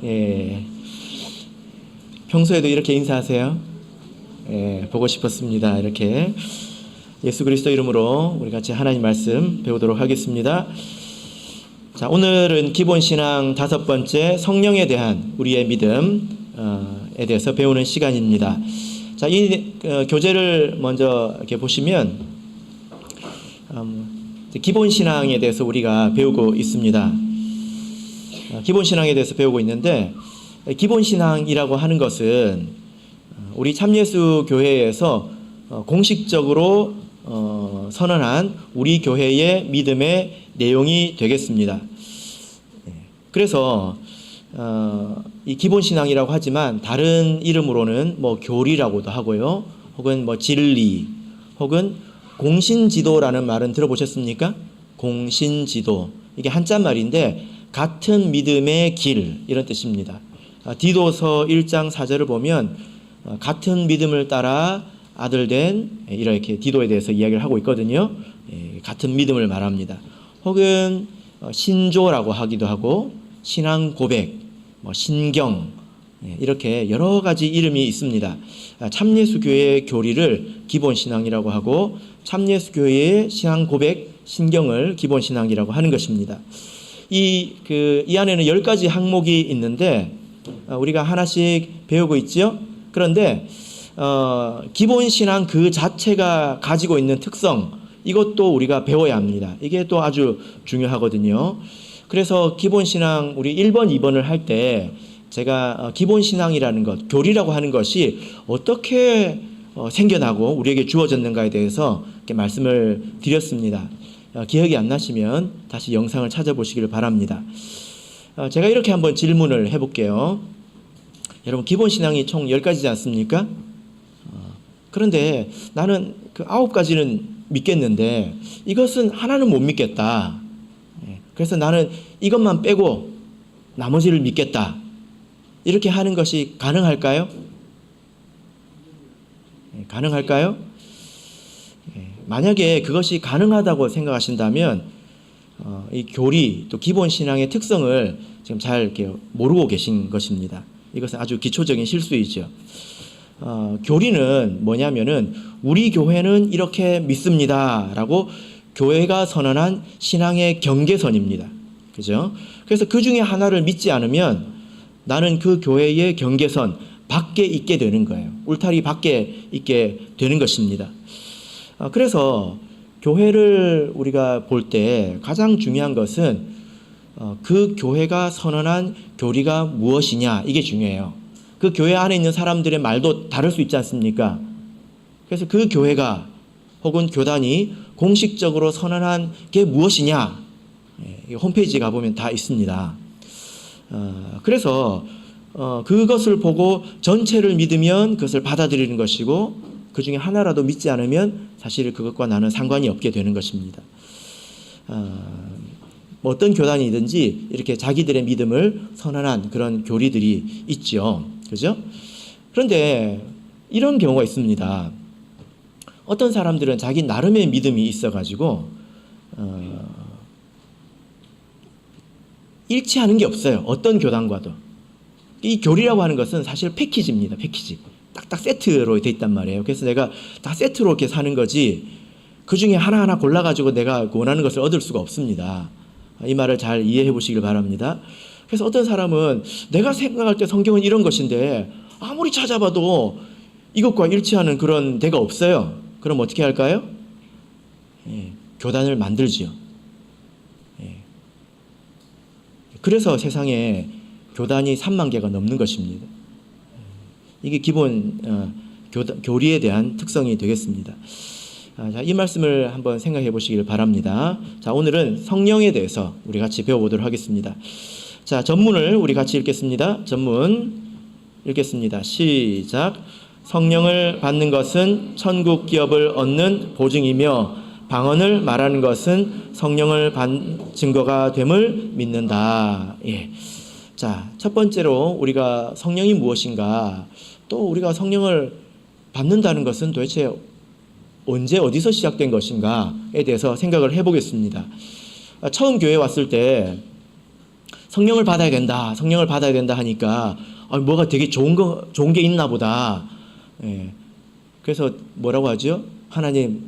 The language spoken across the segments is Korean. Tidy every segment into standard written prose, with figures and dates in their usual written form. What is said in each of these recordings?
예. 평소에도 이렇게 인사하세요? 예, 보고 싶었습니다. 이렇게 예수 그리스도 이름으로 우리 같이 하나님 말씀 배우도록 하겠습니다. 자, 오늘은 기본 신앙 5번째 성령에 대한 우리의 믿음에 대해서 배우는 시간입니다. 자, 이 교재를 먼저 이렇게 보시면 기본 신앙에 대해서 우리가 배우고 있습니다. 기본 신앙에 대해서 배우고 있는데, 기본 신앙이라고 하는 것은 우리 참예수 교회에서 공식적으로 선언한 우리 교회의 믿음의 내용이 되겠습니다. 그래서 이 기본 신앙이라고 하지만 다른 이름으로는 뭐 교리라고도 하고요, 혹은 뭐 진리, 혹은 공신지도라는 말은 들어보셨습니까? 공신지도, 이게 한자 말인데 같은 믿음의 길, 이런 뜻입니다. 디도서 1장 4절을 보면 같은 믿음을 따라 아들된, 이렇게 디도에 대해서 이야기를 하고 있거든요. 같은 믿음을 말합니다. 혹은 신조라고 하기도 하고 신앙 고백, 신경, 이렇게 여러 가지 이름이 있습니다. 참예수교회의 교리를 기본 신앙이라고 하고 참예수교회의 신앙 고백, 신경을 기본 신앙이라고 하는 것입니다. 이 안에는 10가지 항목이 있는데 우리가 하나씩 배우고 있죠. 그런데 기본 신앙 그 자체가 가지고 있는 특성, 이것도 우리가 배워야 합니다. 이게 또 아주 중요하거든요. 그래서 기본 신앙 우리 1번, 2번을 할 때 제가 기본 신앙이라는 것, 교리라고 하는 것이 어떻게 생겨나고 우리에게 주어졌는가에 대해서 이렇게 말씀을 드렸습니다. 기억이 안 나시면 다시 영상을 찾아보시기를 바랍니다. 제가 이렇게 한번 질문을 해볼게요. 여러분, 기본 신앙이 총 10가지지 않습니까? 그런데 나는 그 9가지는 믿겠는데 이것은 하나는 못 믿겠다. 그래서 나는 이것만 빼고 나머지를 믿겠다. 이렇게 하는 것이 가능할까요? 가능할까요? 만약에 그것이 가능하다고 생각하신다면 이 교리 또 기본 신앙의 특성을 지금 잘 이렇게 모르고 계신 것입니다. 이것은 아주 기초적인 실수이죠. 교리는 뭐냐면은 우리 교회는 이렇게 믿습니다라고 교회가 선언한 신앙의 경계선입니다. 그죠? 그래서 그 중에 하나를 믿지 않으면 나는 그 교회의 경계선 밖에 있게 되는 거예요. 울타리 밖에 있게 되는 것입니다. 그래서 교회를 우리가 볼 때 가장 중요한 것은 그 교회가 선언한 교리가 무엇이냐, 이게 중요해요. 그 교회 안에 있는 사람들의 말도 다를 수 있지 않습니까? 그래서 그 교회가 혹은 교단이 공식적으로 선언한 게 무엇이냐, 홈페이지 가보면 다 있습니다. 그래서 그것을 보고 전체를 믿으면 그것을 받아들이는 것이고, 그 중에 하나라도 믿지 않으면 사실 그것과 나는 상관이 없게 되는 것입니다. 어떤 교단이든지 이렇게 자기들의 믿음을 선언한 그런 교리들이 있죠. 그죠? 그런데 이런 경우가 있습니다. 어떤 사람들은 자기 나름의 믿음이 있어가지고 일치하는 게 없어요. 어떤 교단과도. 이 교리라고 하는 것은 사실 패키지입니다. 패키지. 딱딱 세트로 돼 있단 말이에요. 그래서 내가 다 세트로 이렇게 사는 거지 그 중에 하나하나 골라가지고 내가 원하는 것을 얻을 수가 없습니다. 이 말을 잘 이해해 보시길 바랍니다. 그래서 어떤 사람은 내가 생각할 때 성경은 이런 것인데 아무리 찾아봐도 이것과 일치하는 그런 데가 없어요. 그럼 어떻게 할까요? 교단을 만들지요. 그래서 세상에 교단이 3만 개가 넘는 것입니다. 이게 기본 교리에 대한 특성이 되겠습니다. 자, 이 말씀을 한번 생각해 보시길 바랍니다. 자, 오늘은 성령에 대해서 우리 같이 배워보도록 하겠습니다. 자, 전문을 우리 같이 읽겠습니다. 전문 읽겠습니다. 시작. 성령을 받는 것은 천국 기업을 얻는 보증이며 방언을 말하는 것은 성령을 받는 증거가 됨을 믿는다. 예. 자, 첫 번째로 우리가 성령이 무엇인가, 또 우리가 성령을 받는다는 것은 도대체 언제 어디서 시작된 것인가에 대해서 생각을 해보겠습니다. 처음 교회에 왔을 때 성령을 받아야 된다, 성령을 받아야 된다 하니까 뭐가 되게 좋은 게 있나 보다. 예. 그래서 뭐라고 하죠? 하나님,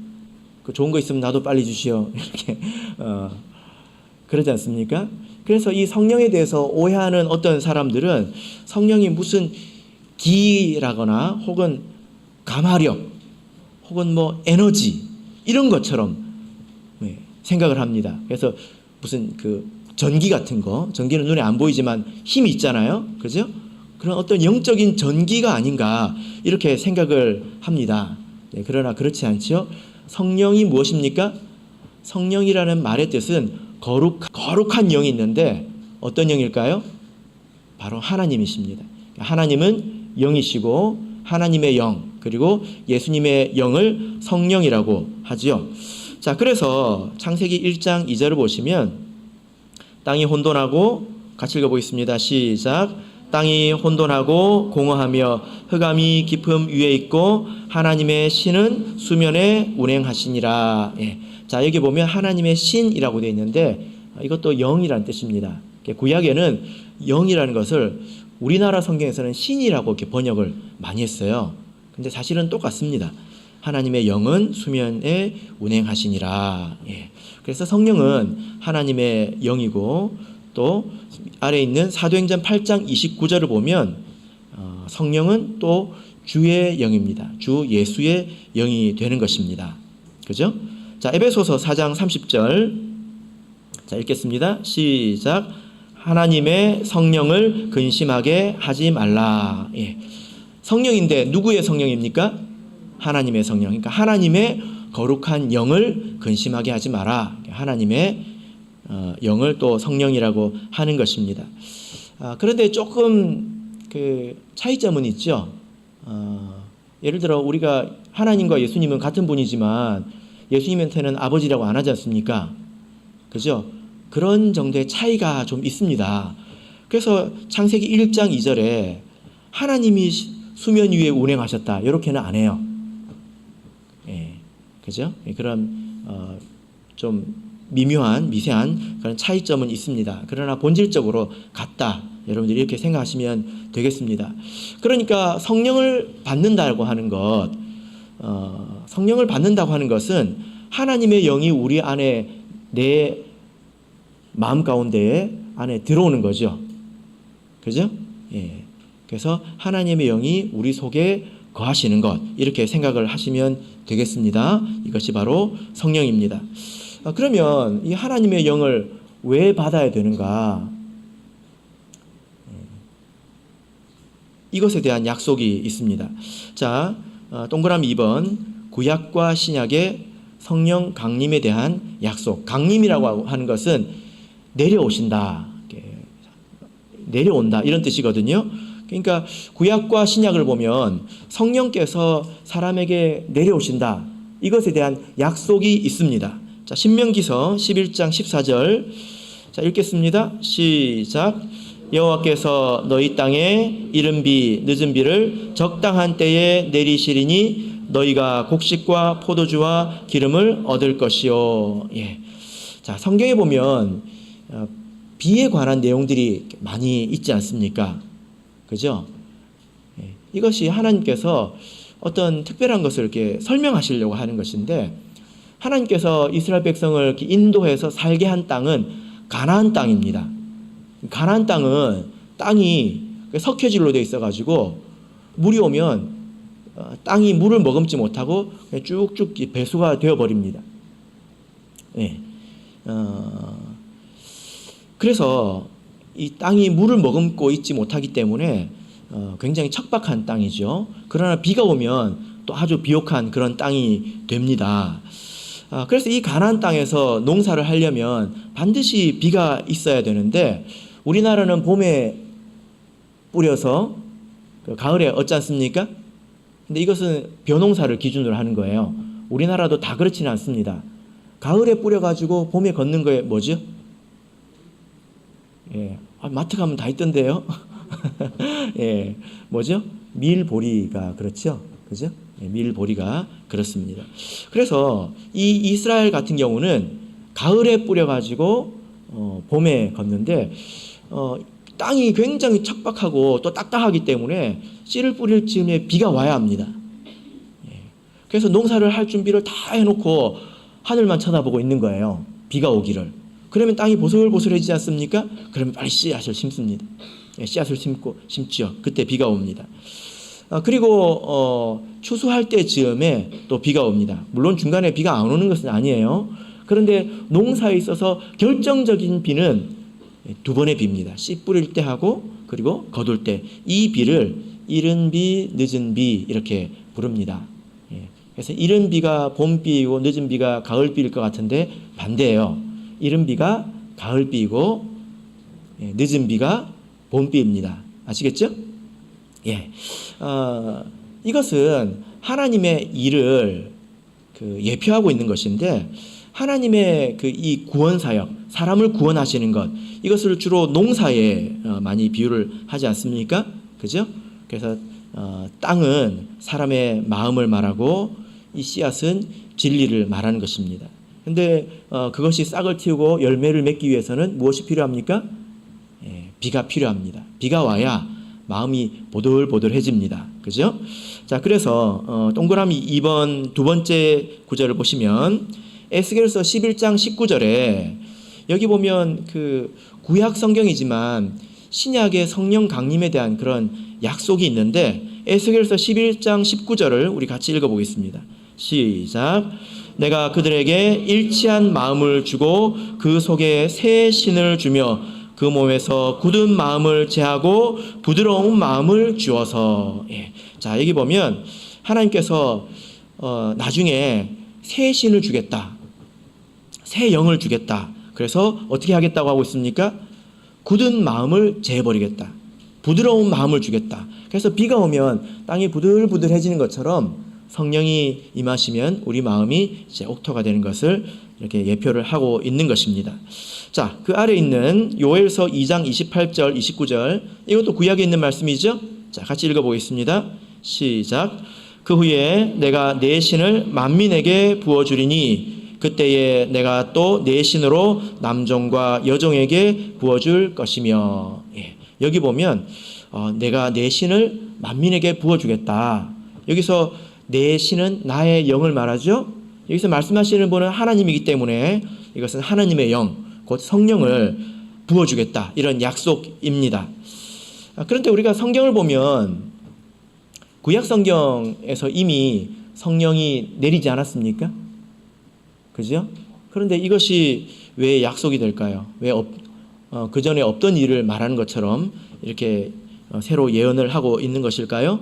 그 좋은 거 있으면 나도 빨리 주시오. 이렇게 그러지 않습니까? 그래서 이 성령에 대해서 오해하는 어떤 사람들은 성령이 무슨 기라거나 혹은 감화력 혹은 뭐 에너지 이런 것처럼 생각을 합니다. 그래서 무슨 그 전기 같은 거, 전기는 눈에 안 보이지만 힘이 있잖아요. 그죠? 그런 어떤 영적인 전기가 아닌가 이렇게 생각을 합니다. 그러나 그렇지 않죠. 성령이 무엇입니까? 성령이라는 말의 뜻은 거룩한 영이 있는데 어떤 영일까요? 바로 하나님이십니다. 하나님은 영이시고 하나님의 영 그리고 예수님의 영을 성령이라고 하지요. 자, 그래서 창세기 1장 2절을 보시면 땅이 혼돈하고 같이 읽어보겠습니다. 시작. 땅이 혼돈하고 공허하며 흑암이 깊음 위에 있고 하나님의 신은 수면에 운행하시니라. 예. 자, 여기 보면 하나님의 신이라고 되어 있는데 이것도 영이라는 뜻입니다. 구약에는 영이라는 것을 우리나라 성경에서는 신이라고 이렇게 번역을 많이 했어요. 근데 사실은 똑같습니다. 하나님의 영은 수면에 운행하시니라. 예. 그래서 성령은 하나님의 영이고 또 아래에 있는 사도행전 8장 29절을 보면 성령은 또 주의 영입니다. 주 예수의 영이 되는 것입니다. 그죠? 자, 에베소서 4장 30절. 자, 읽겠습니다. 시작. 하나님의 성령을 근심하게 하지 말라. 예. 성령인데 누구의 성령입니까? 하나님의 성령. 그러니까 하나님의 거룩한 영을 근심하게 하지 마라. 하나님의 영을 또 성령이라고 하는 것입니다. 그런데 조금 그 차이점은 있죠. 예를 들어 우리가 하나님과 예수님은 같은 분이지만 예수님한테는 아버지라고 안 하지 않습니까? 그죠? 그런 정도의 차이가 좀 있습니다. 그래서 창세기 1장 2절에 하나님이 수면 위에 운행하셨다 이렇게는 안 해요. 예, 그죠? 그런 좀 미세한 그런 차이점은 있습니다. 그러나 본질적으로 같다. 여러분들이 이렇게 생각하시면 되겠습니다. 그러니까 성령을 받는다고 하는 것, 성령을 받는다고 하는 것은 하나님의 영이 우리 안에 내 마음 가운데 안에 들어오는 거죠. 그죠? 예. 그래서 하나님의 영이 우리 속에 거하시는 것 이렇게 생각을 하시면 되겠습니다. 이것이 바로 성령입니다. 그러면 이 하나님의 영을 왜 받아야 되는가? 이것에 대한 약속이 있습니다. 자, 동그라미 2번 구약과 신약의 성령 강림에 대한 약속. 강림이라고 하는 것은 내려오신다, 내려온다 이런 뜻이거든요. 그러니까 구약과 신약을 보면 성령께서 사람에게 내려오신다. 이것에 대한 약속이 있습니다. 자, 신명기서 11장 14절. 자, 읽겠습니다. 시작. 여호와께서 너희 땅에 이른 비 늦은 비를 적당한 때에 내리시리니 너희가 곡식과 포도주와 기름을 얻을 것이요. 예. 자, 성경에 보면 비에 관한 내용들이 많이 있지 않습니까? 그죠? 예. 이것이 하나님께서 어떤 특별한 것을 이렇게 설명하시려고 하는 것인데 하나님께서 이스라엘 백성을 이렇게 인도해서 살게 한 땅은 가나안 땅입니다. 가나안 땅은 땅이 석회질로 되어 있어가지고 물이 오면 땅이 물을 머금지 못하고 쭉쭉 배수가 되어버립니다. 예. 그래서 이 땅이 물을 머금고 있지 못하기 때문에 굉장히 척박한 땅이죠. 그러나 비가 오면 또 아주 비옥한 그런 땅이 됩니다. 그래서 이 가나안 땅에서 농사를 하려면 반드시 비가 있어야 되는데 우리나라는 봄에 뿌려서 가을에 얻지 않습니까? 근데 이것은 벼농사를 기준으로 하는 거예요. 우리나라도 다 그렇지는 않습니다. 가을에 뿌려가지고 봄에 걷는 거에 뭐죠? 예, 마트 가면 다 있던데요. 예, 뭐죠? 밀보리가 그렇죠, 그죠? 예, 밀보리가 그렇습니다. 그래서 이 이스라엘 같은 경우는 가을에 뿌려가지고 봄에 걷는데 땅이 굉장히 척박하고 또 딱딱하기 때문에 씨를 뿌릴 즈음에 비가 와야 합니다. 그래서 농사를 할 준비를 다 해놓고 하늘만 쳐다보고 있는 거예요. 비가 오기를. 그러면 땅이 보슬보슬해지지 않습니까? 그러면 빨리 씨앗을 심습니다. 씨앗을 심지요. 그때 비가 옵니다. 그리고 추수할 때 즈음에 또 비가 옵니다. 물론 중간에 비가 안 오는 것은 아니에요. 그런데 농사에 있어서 결정적인 비는 두 번의 비입니다. 씨 뿌릴 때 하고 그리고 거둘 때. 이 비를 이른 비, 늦은 비 이렇게 부릅니다. 그래서 이른 비가 봄비이고 늦은 비가 가을비일 것 같은데 반대예요. 이른 비가 가을비이고 늦은 비가 봄비입니다. 아시겠죠? 예. 이것은 하나님의 일을 예표하고 있는 것인데 하나님의 이 구원 사역, 사람을 구원하시는 것, 이것을 주로 농사에 많이 비유를 하지 않습니까? 그죠? 그래서 땅은 사람의 마음을 말하고 이 씨앗은 진리를 말하는 것입니다. 근데 그것이 싹을 틔우고 열매를 맺기 위해서는 무엇이 필요합니까? 비가 필요합니다. 비가 와야 마음이 보들보들해집니다. 그죠? 자, 그래서 동그라미 2번 두 번째 구절을 보시면 에스겔서 11장 19절에 여기 보면 구약 성경이지만 신약의 성령 강림에 대한 그런 약속이 있는데 에스겔서 11장 19절을 우리 같이 읽어보겠습니다. 시작. 내가 그들에게 일치한 마음을 주고 그 속에 새 신을 주며 그 몸에서 굳은 마음을 제하고 부드러운 마음을 주어서. 자, 여기 보면 하나님께서 나중에 새 신을 주겠다. 새 영을 주겠다. 그래서 어떻게 하겠다고 하고 있습니까? 굳은 마음을 제해버리겠다. 부드러운 마음을 주겠다. 그래서 비가 오면 땅이 부들부들해지는 것처럼 성령이 임하시면 우리 마음이 이제 옥토가 되는 것을 이렇게 예표를 하고 있는 것입니다. 자, 그 아래 있는 요엘서 2장 28절, 29절 이것도 구약에 있는 말씀이죠. 자, 같이 읽어보겠습니다. 시작. 그 후에 내가 내 신을 만민에게 부어주리니 그때에 내가 또 내 신으로 남종과 여종에게 부어줄 것이며. 여기 보면 내가 내 신을 만민에게 부어주겠다. 여기서 내 신은 나의 영을 말하죠. 여기서 말씀하시는 분은 하나님이기 때문에 이것은 하나님의 영, 곧 성령을 부어주겠다. 이런 약속입니다. 그런데 우리가 성경을 보면 구약 성경에서 이미 성령이 내리지 않았습니까? 그죠? 그런데 이것이 왜 약속이 될까요? 왜 그 전에 없던 일을 말하는 것처럼 이렇게 새로 예언을 하고 있는 것일까요?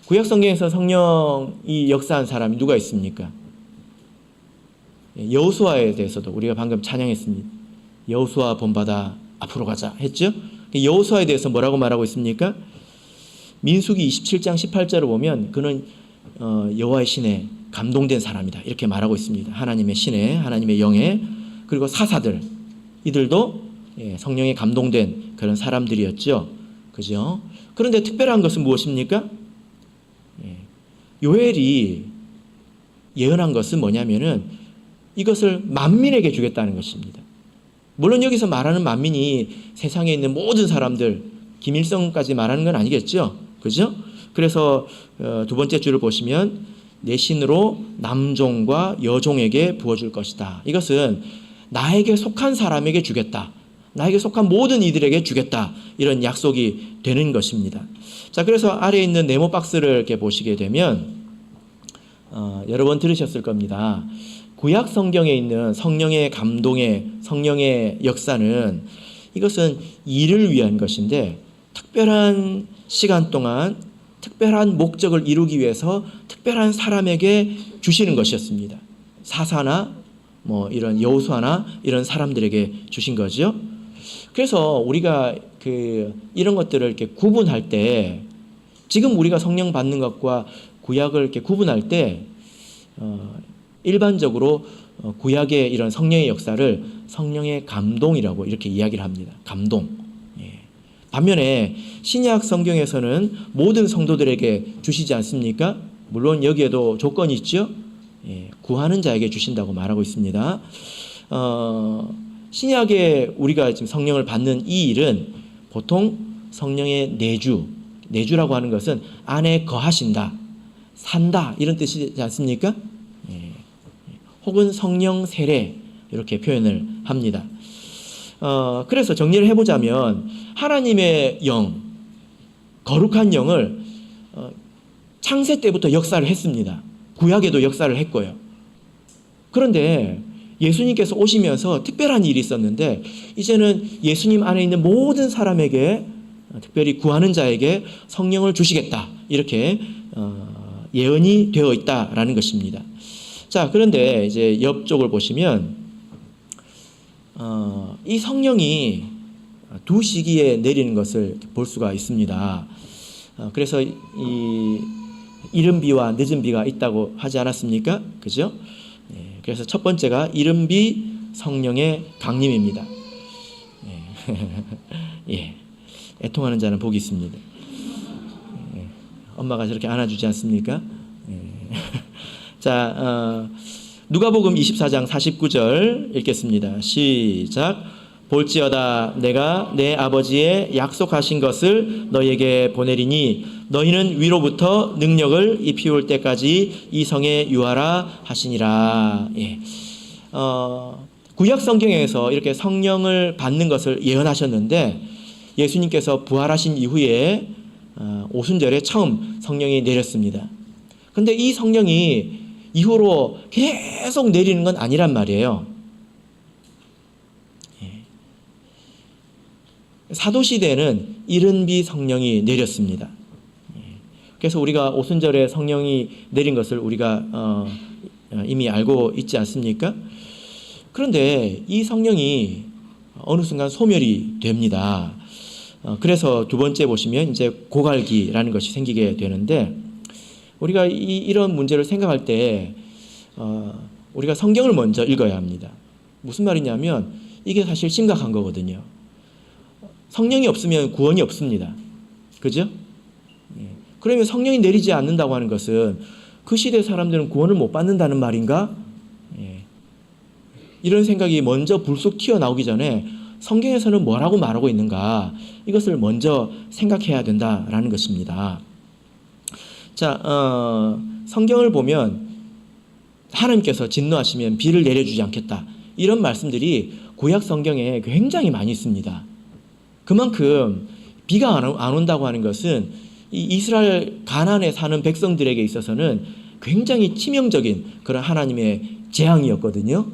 구약 성경에서 성령이 역사한 사람이 누가 있습니까? 여호수아에 대해서도 우리가 방금 찬양했습니다. 여호수아 본받아 앞으로 가자 했죠? 여호수아에 대해서 뭐라고 말하고 있습니까? 민수기 27장 18절을 보면 그는 여호와의 신에 감동된 사람이다 이렇게 말하고 있습니다. 하나님의 신에, 하나님의 영에. 그리고 사사들 이들도 성령에 감동된 그런 사람들이었죠. 그죠? 그런데 특별한 것은 무엇입니까? 요엘이 예언한 것은 뭐냐면은 이것을 만민에게 주겠다는 것입니다. 물론 여기서 말하는 만민이 세상에 있는 모든 사람들, 김일성까지 말하는 건 아니겠죠. 그죠? 그래서 두 번째 줄을 보시면 내 신으로 남종과 여종에게 부어줄 것이다. 이것은 나에게 속한 사람에게 주겠다. 나에게 속한 모든 이들에게 주겠다. 이런 약속이 되는 것입니다. 자, 그래서 아래에 있는 네모 박스를 이렇게 보시게 되면 여러 번 들으셨을 겁니다. 구약 성경에 있는 성령의 감동의 성령의 역사는 이것은 일을 위한 것인데 특별한 시간 동안 특별한 목적을 이루기 위해서 특별한 사람에게 주시는 것이었습니다. 사사나 이런 여호수아나 이런 사람들에게 주신 거죠. 그래서 우리가 이런 것들을 이렇게 구분할 때 지금 우리가 성령 받는 것과 구약을 이렇게 구분할 때 일반적으로 구약의 이런 성령의 역사를 성령의 감동이라고 이렇게 이야기를 합니다. 감동. 반면에 신약 성경에서는 모든 성도들에게 주시지 않습니까? 물론 여기에도 조건이 있죠. 구하는 자에게 주신다고 말하고 있습니다. 신약에 우리가 지금 성령을 받는 이 일은 보통 성령의 내주라고 하는 것은 안에 거하신다, 산다 이런 뜻이지 않습니까? 혹은 성령 세례 이렇게 표현을 합니다. 그래서 정리를 해보자면 하나님의 영, 거룩한 영을 창세 때부터 역사를 했습니다. 구약에도 역사를 했고요. 그런데 예수님께서 오시면서 특별한 일이 있었는데 이제는 예수님 안에 있는 모든 사람에게, 특별히 구하는 자에게 성령을 주시겠다 이렇게 예언이 되어 있다라는 것입니다. 자, 그런데 이제 옆쪽을 보시면 이 성령이 두 시기에 내리는 것을 볼 수가 있습니다. 그래서 이 이른 비와 늦은 비가 있다고 하지 않았습니까? 그죠? 그래서 첫 번째가 이른 비 성령의 강림입니다. 예. 애통하는 자는 복이 있습니다. 엄마가 저렇게 안아주지 않습니까? 자, 누가복음 24장 49절 읽겠습니다. 시작. 볼지어다 내가 내 아버지의 약속하신 것을 너희에게 보내리니 너희는 위로부터 능력을 입히올 때까지 이 성에 유하라 하시니라. 예. 구약 성경에서 이렇게 성령을 받는 것을 예언하셨는데 예수님께서 부활하신 이후에 오순절에 처음 성령이 내렸습니다. 그런데 이 성령이 이후로 계속 내리는 건 아니란 말이에요. 사도시대에는 이른 비 성령이 내렸습니다. 그래서 우리가 오순절에 성령이 내린 것을 우리가 이미 알고 있지 않습니까? 그런데 이 성령이 어느 순간 소멸이 됩니다. 그래서 두 번째 보시면 이제 고갈기라는 것이 생기게 되는데 우리가 이런 문제를 생각할 때 우리가 성경을 먼저 읽어야 합니다. 무슨 말이냐면 이게 사실 심각한 거거든요. 성령이 없으면 구원이 없습니다. 그죠? 그러면 성령이 내리지 않는다고 하는 것은 그 시대 사람들은 구원을 못 받는다는 말인가? 이런 생각이 먼저 불쑥 튀어나오기 전에 성경에서는 뭐라고 말하고 있는가? 이것을 먼저 생각해야 된다라는 것입니다. 자, 성경을 보면 하나님께서 진노하시면 비를 내려주지 않겠다. 이런 말씀들이 구약 성경에 굉장히 많이 있습니다. 그만큼 비가 안 온다고 하는 것은 이 이스라엘 가나안에 사는 백성들에게 있어서는 굉장히 치명적인 그런 하나님의 재앙이었거든요.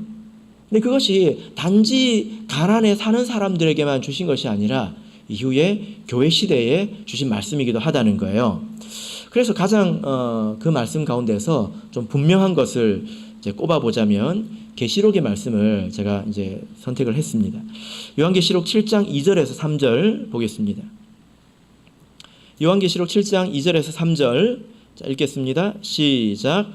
근데 그것이 단지 가나안에 사는 사람들에게만 주신 것이 아니라 이후에 교회 시대에 주신 말씀이기도 하다는 거예요. 그래서 가장 그 말씀 가운데서 좀 분명한 것을 이제 꼽아보자면 계시록의 말씀을 제가 이제 선택을 했습니다. 요한계시록 7장 2절에서 3절 보겠습니다. 요한계시록 7장 2절에서 3절 자, 읽겠습니다. 시작.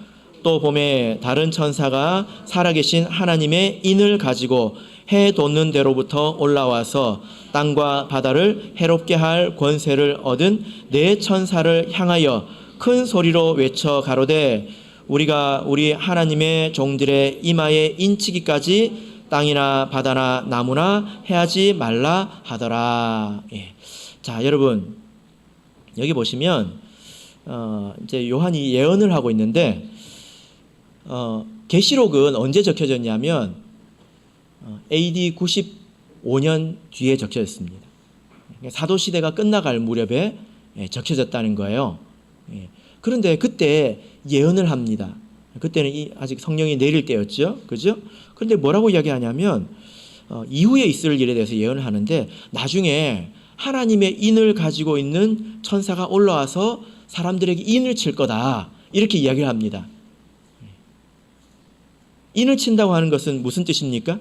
또 봄에 다른 천사가 살아계신 하나님의 인을 가지고 해 돋는 데로부터 올라와서 땅과 바다를 해롭게 할 권세를 얻은 네 천사를 향하여 큰 소리로 외쳐 가로되 우리가 우리 하나님의 종들의 이마에 인치기까지 땅이나 바다나 나무나 해하지 말라 하더라. 예. 자, 여러분 여기 보시면 이제 요한이 예언을 하고 있는데 계시록은 언제 적혀졌냐면 AD 95년 뒤에 적혀졌습니다. 사도 시대가 끝나갈 무렵에 적혀졌다는 거예요. 그런데 그때 예언을 합니다. 그때는 아직 성령이 내릴 때였죠. 그죠? 그런데 뭐라고 이야기하냐면 이후에 있을 일에 대해서 예언을 하는데 나중에 하나님의 인을 가지고 있는 천사가 올라와서 사람들에게 인을 칠 거다. 이렇게 이야기를 합니다. 인을 친다고 하는 것은 무슨 뜻입니까?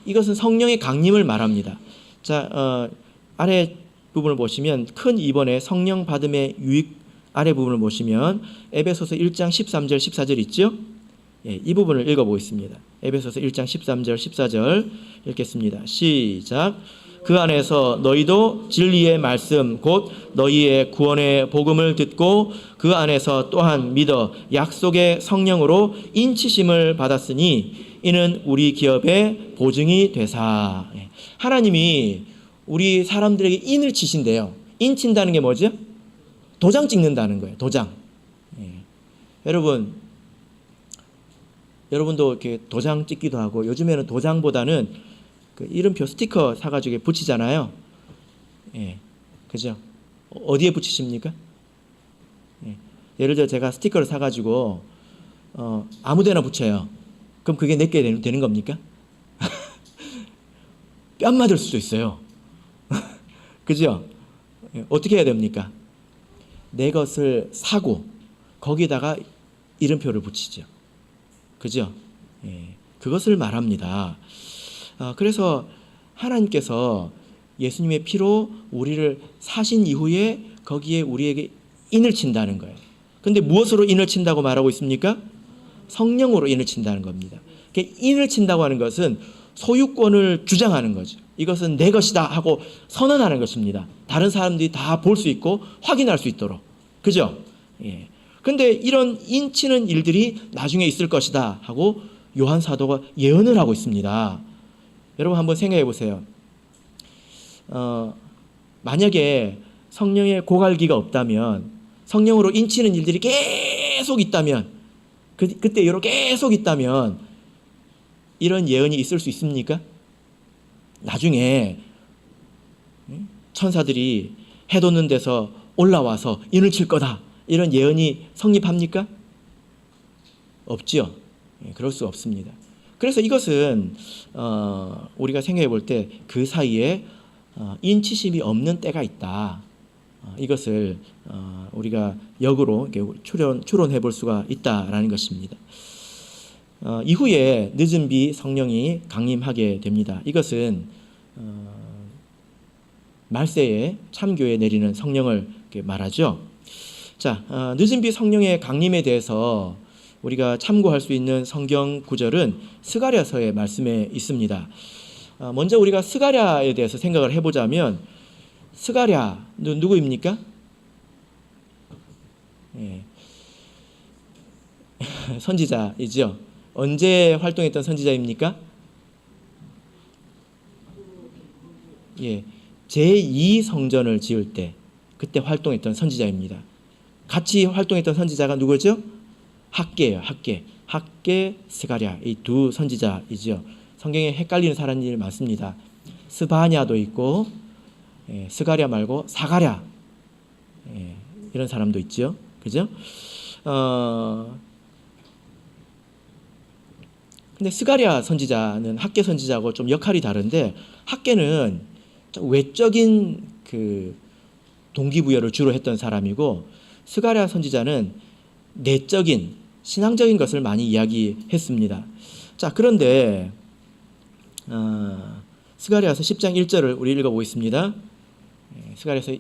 이것은 성령의 강림을 말합니다. 자, 아래 부분을 보시면 큰 2번에 성령 받음의 유익 아래 부분을 보시면 에베소서 1장 13절 14절 있죠? 예, 이 부분을 읽어보겠습니다. 에베소서 1장 13절 14절 읽겠습니다. 시작. 그 안에서 너희도 진리의 말씀 곧 너희의 구원의 복음을 듣고 그 안에서 또한 믿어 약속의 성령으로 인치심을 받았으니 이는 우리 기업의 보증이 되사. 하나님이 우리 사람들에게 인을 치신대요. 인 친다는 게 뭐죠? 도장 찍는다는 거예요. 도장. 여러분도 이렇게 도장 찍기도 하고, 요즘에는 도장보다는 그 이름표 스티커 사가지고 붙이잖아요. 그죠? 어디에 붙이십니까? 예를 들어 제가 스티커를 사가지고 아무데나 붙여요. 그럼 그게 내게 되는 겁니까? 뺨 맞을 수도 있어요. 그죠? 어떻게 해야 됩니까? 내 것을 사고 거기다가 이름표를 붙이죠. 그죠? 그것을 말합니다. 그래서 하나님께서 예수님의 피로 우리를 사신 이후에 거기에 우리에게 인을 친다는 거예요. 근데 무엇으로 인을 친다고 말하고 있습니까? 성령으로 인을 친다는 겁니다. 인을 친다고 하는 것은 소유권을 주장하는 거죠. 이것은 내 것이다 하고 선언하는 것입니다. 다른 사람들이 다 볼 수 있고 확인할 수 있도록. 그죠? 근데 이런 인치는 일들이 나중에 있을 것이다 하고 요한 사도가 예언을 하고 있습니다. 여러분 한번 생각해 보세요. 만약에 성령의 고갈기가 없다면, 성령으로 인치는 일들이 계속 있다면, 그때 계속 있다면 이런 예언이 있을 수 있습니까? 나중에 천사들이 해 돋는 데서 올라와서 인을 칠 거다, 이런 예언이 성립합니까? 없지요. 그럴 수 없습니다. 그래서 이것은 우리가 생각해 볼 때 그 사이에 인치심이 없는 때가 있다. 이것을 우리가 역으로 추론해 볼 수가 있다라는 것입니다. 이후에 늦은 비 성령이 강림하게 됩니다. 이것은 말세에 참교에 내리는 성령을 말하죠. 자, 늦은 비 성령의 강림에 대해서 우리가 참고할 수 있는 성경 구절은 스가랴서의 말씀에 있습니다. 먼저 우리가 스가랴에 대해서 생각을 해보자면, 스가랴 누구입니까? 선지자이죠. 언제 활동했던 선지자입니까? 제2성전을 지을 때 그때 활동했던 선지자입니다. 같이 활동했던 선지자가 누구죠? 학개예요. 학개, 스가랴, 이 두 선지자이죠. 성경에 헷갈리는 사람들이 많습니다. 스바냐도 있고 스가랴 말고 사가랴, 이런 사람도 있죠. 그죠? 근데 스가랴 선지자는 학개 선지자하고 좀 역할이 다른데, 학개는 좀 외적인 그 동기부여를 주로 했던 사람이고, 스가랴 선지자는 내적인 신앙적인 것을 많이 이야기했습니다. 자, 그런데 스가랴서 10장 1절을 우리 읽어보겠습니다. 스가랴서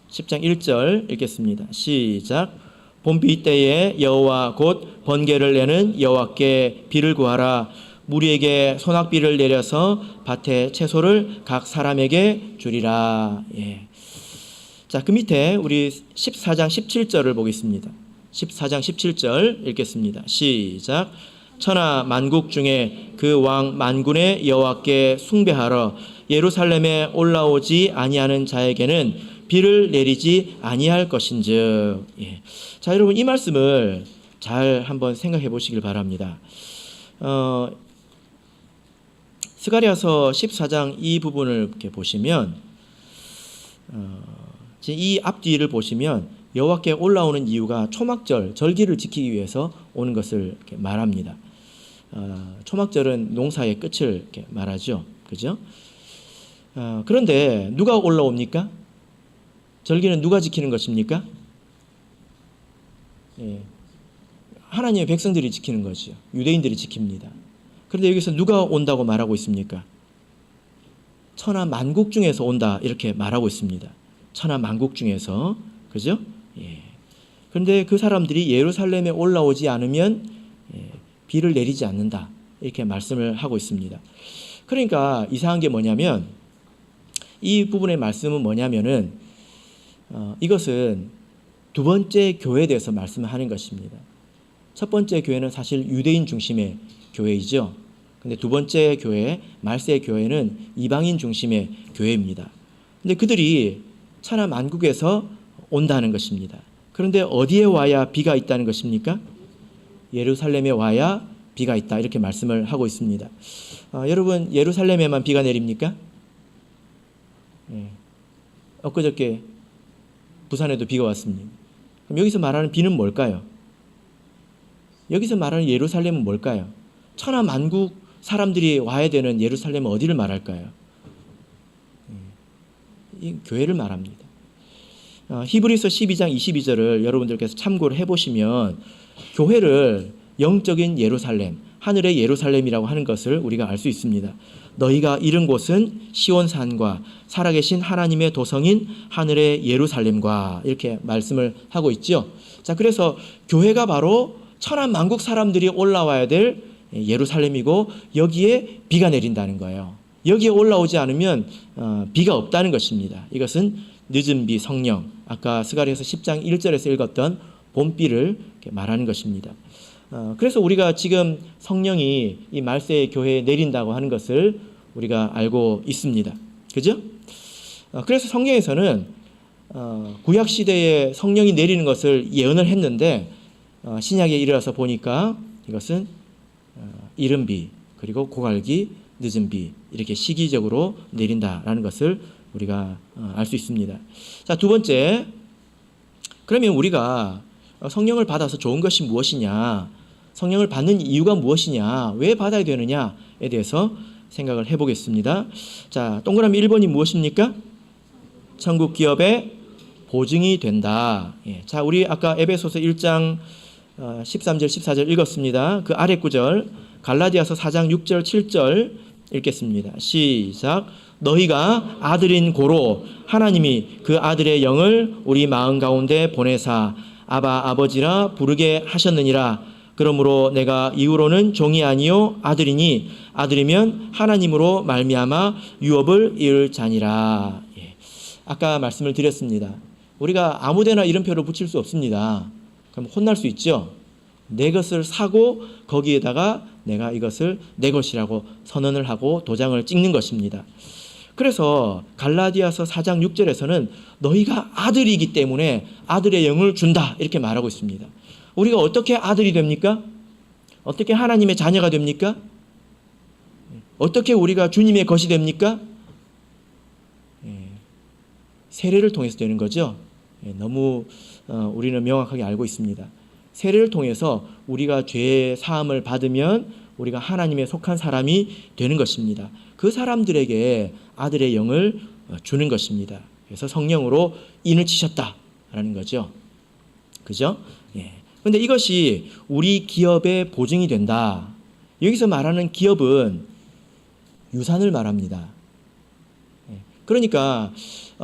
10장 1절 읽겠습니다. 시작. 봄비 때에 여호와 곧 번개를 내는 여호와께 비를 구하라. 무리에게 소낙비를 내려서 밭에 채소를 각 사람에게 주리라. 자, 그 밑에 우리 14장 17절을 보겠습니다. 14장 17절 읽겠습니다. 시작. 천하 만국 중에 그 왕 만군의 여호와께 숭배하러 예루살렘에 올라오지 아니하는 자에게는 비를 내리지 아니할 것인즉. 자, 여러분 이 말씀을 잘 한번 생각해 보시길 바랍니다. 스가랴서 14장 이 부분을 이렇게 보시면, 이 앞뒤를 보시면 여호와께 올라오는 이유가 초막절, 절기를 지키기 위해서 오는 것을 이렇게 말합니다. 초막절은 농사의 끝을 이렇게 말하죠. 그죠? 그런데 누가 올라옵니까? 절기는 누가 지키는 것입니까? 하나님의 백성들이 지키는 거죠. 유대인들이 지킵니다. 그런데 여기서 누가 온다고 말하고 있습니까? 천하 만국 중에서 온다, 이렇게 말하고 있습니다. 천하 만국 중에서. 그죠? 그런데 그 사람들이 예루살렘에 올라오지 않으면 비를 내리지 않는다, 이렇게 말씀을 하고 있습니다. 그러니까 이상한 게 뭐냐면, 이 부분의 말씀은 뭐냐면은 이것은 두 번째 교회에 대해서 말씀을 하는 것입니다. 첫 번째 교회는 사실 유대인 중심의 교회이죠. 근데 두 번째 교회, 말세 교회는 이방인 중심의 교회입니다. 근데 그들이 천하 만국에서 온다는 것입니다. 그런데 어디에 와야 비가 있다는 것입니까? 예루살렘에 와야 비가 있다, 이렇게 말씀을 하고 있습니다. 여러분, 예루살렘에만 비가 내립니까? 엊그저께 부산에도 비가 왔습니다. 그럼 여기서 말하는 비는 뭘까요? 여기서 말하는 예루살렘은 뭘까요? 천하 만국 사람들이 와야 되는 예루살렘은 어디를 말할까요? 이 교회를 말합니다. 히브리서 12장 22절을 여러분들께서 참고를 해보시면 교회를 영적인 예루살렘, 하늘의 예루살렘이라고 하는 것을 우리가 알 수 있습니다. 너희가 이른 곳은 시온산과 살아계신 하나님의 도성인 하늘의 예루살렘과, 이렇게 말씀을 하고 있죠. 자, 그래서 교회가 바로 천하 만국 사람들이 올라와야 될 예루살렘이고, 여기에 비가 내린다는 거예요. 여기에 올라오지 않으면 비가 없다는 것입니다. 이것은 늦은 비, 성령, 아까 스가랴서 10장 1절에서 읽었던 봄비를 말하는 것입니다. 그래서 우리가 지금 성령이 이 말세의 교회에 내린다고 하는 것을 우리가 알고 있습니다. 그죠? 그래서 성경에서는 구약시대에 성령이 내리는 것을 예언을 했는데, 신약에 이르러서 보니까 이것은 이른 비, 그리고 고갈기, 늦은 비, 이렇게 시기적으로 내린다라는 것을 우리가 알 수 있습니다. 자, 두 번째, 그러면 우리가 성령을 받아서 좋은 것이 무엇이냐, 성령을 받는 이유가 무엇이냐, 왜 받아야 되느냐에 대해서 생각을 해보겠습니다. 자, 동그라미 1번이 무엇입니까? 천국 기업의 보증이 된다. 자, 우리 아까 에베소서 1장 13절 14절 읽었습니다. 그 아래 구절 갈라디아서 4장 6절 7절 읽겠습니다. 시작. 너희가 아들인 고로 하나님이 그 아들의 영을 우리 마음 가운데 보내사 아바 아버지라 부르게 하셨느니라. 그러므로 내가 이후로는 종이 아니요 아들이니 아들이면 하나님으로 말미암아 유업을 이을 자니라. 아까 말씀을 드렸습니다. 우리가 아무데나 이름표를 붙일 수 없습니다. 그럼 혼날 수 있죠. 내 것을 사고 거기에다가 내가 이것을 내 것이라고 선언을 하고 도장을 찍는 것입니다. 그래서 갈라디아서 4장 6절에서는 너희가 아들이기 때문에 아들의 영을 준다, 이렇게 말하고 있습니다. 우리가 어떻게 아들이 됩니까? 어떻게 하나님의 자녀가 됩니까? 어떻게 우리가 주님의 것이 됩니까? 세례를 통해서 되는 거죠. 너무 우리는 명확하게 알고 있습니다. 세례를 통해서 우리가 죄의 사함을 받으면 우리가 하나님에 속한 사람이 되는 것입니다. 그 사람들에게 아들의 영을 주는 것입니다. 그래서 성령으로 인을 치셨다라는 거죠. 그죠? 그런데 이것이 우리 기업의 보증이 된다. 여기서 말하는 기업은 유산을 말합니다. 그러니까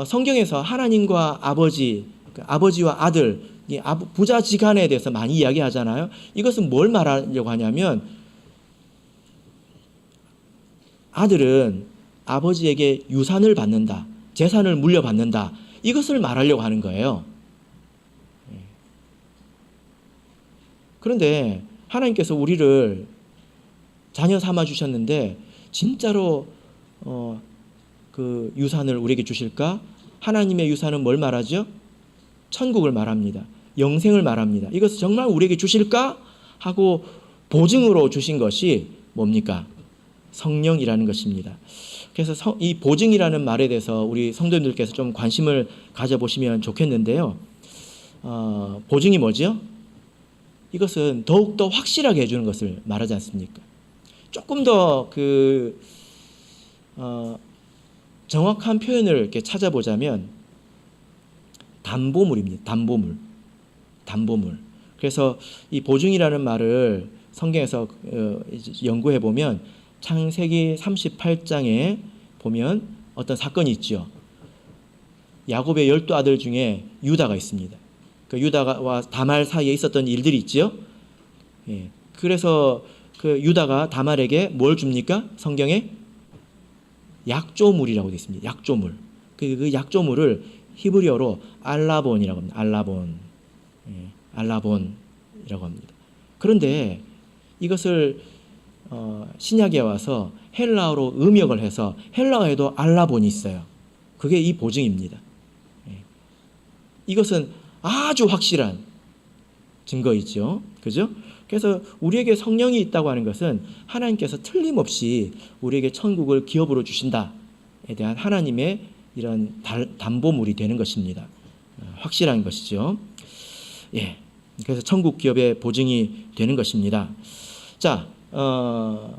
성경에서 하나님과 아버지, 아버지와 아들, 부자지간에 대해서 많이 이야기하잖아요. 이것은 뭘 말하려고 하냐면 아들은 아버지에게 유산을 받는다, 재산을 물려받는다, 이것을 말하려고 하는 거예요. 그런데 하나님께서 우리를 자녀 삼아 주셨는데 진짜로 그 유산을 우리에게 주실까? 하나님의 유산은 뭘 말하죠? 천국을 말합니다. 영생을 말합니다. 이것을 정말 우리에게 주실까? 하고 보증으로 주신 것이 뭡니까? 성령이라는 것입니다. 그래서 이 보증이라는 말에 대해서 우리 성도님들께서 좀 관심을 가져보시면 좋겠는데요. 보증이 뭐죠? 이것은 더욱더 확실하게 해주는 것을 말하지 않습니까? 조금 더 정확한 표현을 이렇게 찾아보자면 담보물입니다. 담보물. 그래서 이 보증이라는 말을 성경에서 연구해 보면 창세기 38장에 보면 어떤 사건이 있죠. 야곱의 12아들 중에 유다가 있습니다. 그 유다와 다말 사이에 있었던 일들이 있죠. 그래서 그 유다가 다말에게 뭘 줍니까? 성경에 약조물이라고 되어 있습니다. 약조물. 그 약조물을 히브리어로 알라본이라고 합니다. 알라본이라고 합니다. 그런데 이것을 신약에 와서 헬라어로 음역을 해서 헬라어에도 알라본이 있어요. 그게 이 보증입니다. 이것은 아주 확실한 증거이죠. 그죠? 그래서 우리에게 성령이 있다고 하는 것은 하나님께서 틀림없이 우리에게 천국을 기업으로 주신다에 대한 하나님의 이런 담보물이 되는 것입니다. 확실한 것이죠. 예. 그래서 천국 기업의 보증이 되는 것입니다. 자,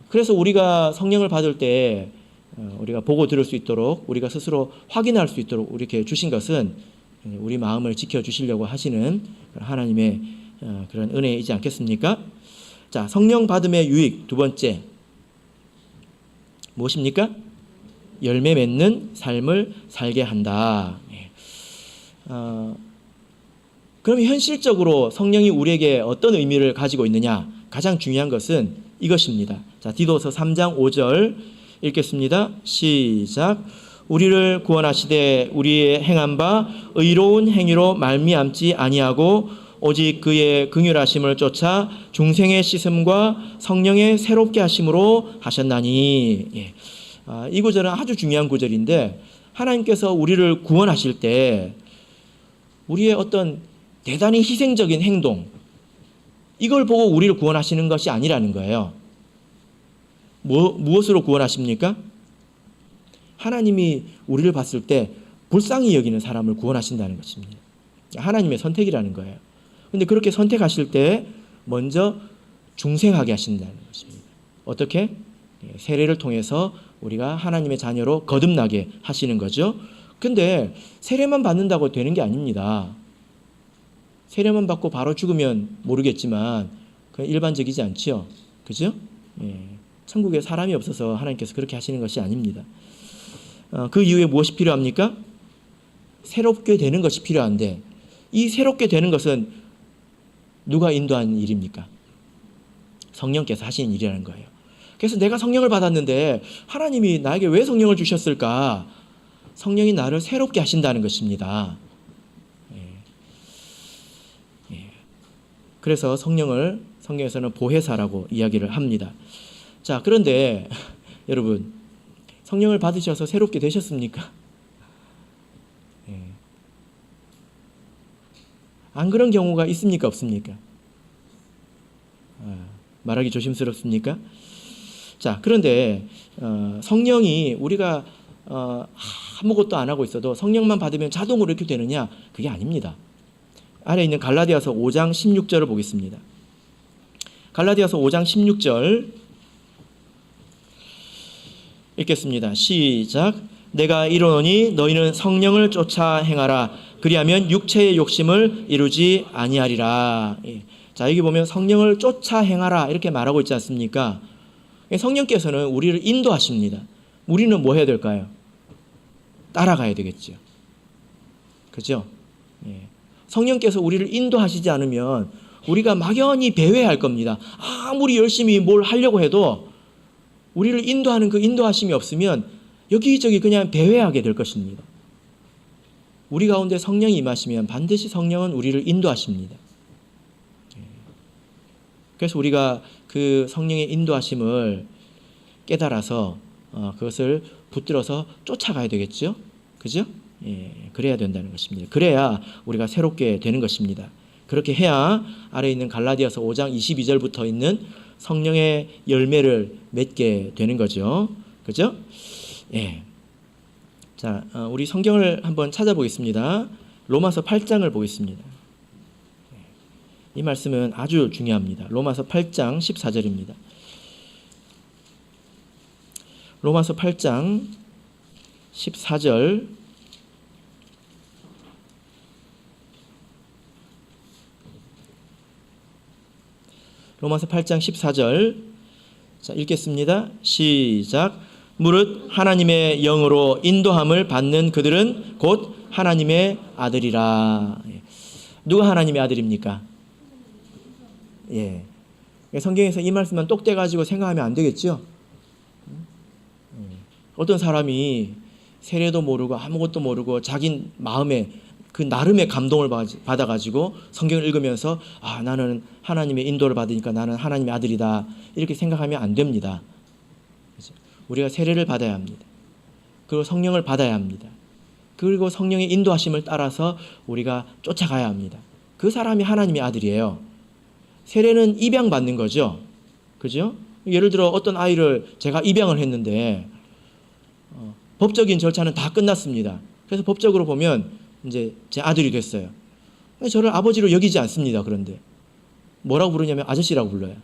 그래서 우리가 성령을 받을 때 우리가 보고 들을 수 있도록 우리가 스스로 확인할 수 있도록 이렇게 주신 것은 우리 마음을 지켜주시려고 하시는 하나님의 그런 은혜이지 않겠습니까? 자, 성령 받음의 유익 두 번째 무엇입니까? 열매 맺는 삶을 살게 한다. 그럼 현실적으로 성령이 우리에게 어떤 의미를 가지고 있느냐? 가장 중요한 것은 이것입니다. 자, 디도서 3장 5절 읽겠습니다. 시작. 우리를 구원하시되 우리의 행한 바 의로운 행위로 말미암지 아니하고 오직 그의 긍휼하심을 쫓아 중생의 씻음과 성령의 새롭게 하심으로 하셨나니. 예. 이 구절은 아주 중요한 구절인데 하나님께서 우리를 구원하실 때 우리의 어떤 대단히 희생적인 행동 이걸 보고 우리를 구원하시는 것이 아니라는 거예요. 무엇으로 구원하십니까? 하나님이 우리를 봤을 때 불쌍히 여기는 사람을 구원하신다는 것입니다. 하나님의 선택이라는 거예요. 그런데 그렇게 선택하실 때 먼저 중생하게 하신다는 것입니다. 어떻게? 세례를 통해서 우리가 하나님의 자녀로 거듭나게 하시는 거죠. 근데 세례만 받는다고 되는 게 아닙니다. 세례만 받고 바로 죽으면 모르겠지만 그건 일반적이지 않죠. 그죠? 예. 천국에 사람이 없어서 하나님께서 그렇게 하시는 것이 아닙니다. 그 이후에 무엇이 필요합니까? 새롭게 되는 것이 필요한데 이 새롭게 되는 것은 누가 인도한 일입니까? 성령께서 하시는 일이라는 거예요. 그래서 내가 성령을 받았는데 하나님이 나에게 왜 성령을 주셨을까? 성령이 나를 새롭게 하신다는 것입니다. 그래서 성경에서는 보혜사라고 이야기를 합니다. 자, 그런데 여러분 성령을 받으셔서 새롭게 되셨습니까? 안 그런 경우가 있습니까? 없습니까? 말하기 조심스럽습니까? 자, 그런데 성령이 우리가 아무것도 안 하고 있어도 성령만 받으면 자동으로 이렇게 되느냐? 그게 아닙니다. 아래 있는 갈라디아서 5장 16절을 보겠습니다. 갈라디아서 5장 16절 읽겠습니다. 시작. 내가 이르노니 너희는 성령을 쫓아 행하라. 그리하면 육체의 욕심을 이루지 아니하리라. 자, 여기 보면 성령을 쫓아 행하라 이렇게 말하고 있지 않습니까? 성령께서는 우리를 인도하십니다. 우리는 뭐 해야 될까요? 따라가야 되겠죠. 그죠? 성령께서 우리를 인도하시지 않으면 우리가 막연히 배회할 겁니다. 아무리 열심히 뭘 하려고 해도 우리를 인도하는 그 인도하심이 없으면 여기저기 그냥 배회하게 될 것입니다. 우리 가운데 성령이 임하시면 반드시 성령은 우리를 인도하십니다. 그래서 우리가 그 성령의 인도하심을 깨달아서 그것을 붙들어서 쫓아가야 되겠죠. 그죠? 그래야 된다는 것입니다. 그래야 우리가 새롭게 되는 것입니다. 그렇게 해야 아래 있는 갈라디아서 5장 22절부터 있는 성령의 열매를 맺게 되는 거죠. 그죠? 예. 자, 우리 성경을 한번 찾아보겠습니다. 로마서 8장을 보겠습니다. 이 말씀은 아주 중요합니다. 로마서 8장 14절입니다. 로마서 8장 14절 로마서 8장 14절 자, 읽겠습니다. 시작. 무릇 하나님의 영으로 인도함을 받는 그들은 곧 하나님의 아들이라. 누가 하나님의 아들입니까? 예. 성경에서 이 말씀만 똑 떼가지고 생각하면 안 되겠죠? 어떤 사람이 세례도 모르고 아무것도 모르고 자기 마음에 그 나름의 감동을 받아가지고 성경을 읽으면서 나는 하나님의 인도를 받으니까 나는 하나님의 아들이다 이렇게 생각하면 안 됩니다. 우리가 세례를 받아야 합니다. 그리고 성령을 받아야 합니다. 그리고 성령의 인도하심을 따라서 우리가 쫓아가야 합니다. 그 사람이 하나님의 아들이에요. 세례는 입양받는 거죠. 그죠? 예를 들어 어떤 아이를 제가 입양을 했는데 법적인 절차는 다 끝났습니다. 그래서 법적으로 보면 이제 제 아들이 됐어요. 저를 아버지로 여기지 않습니다. 그런데 뭐라고 부르냐면 아저씨라고 불러요.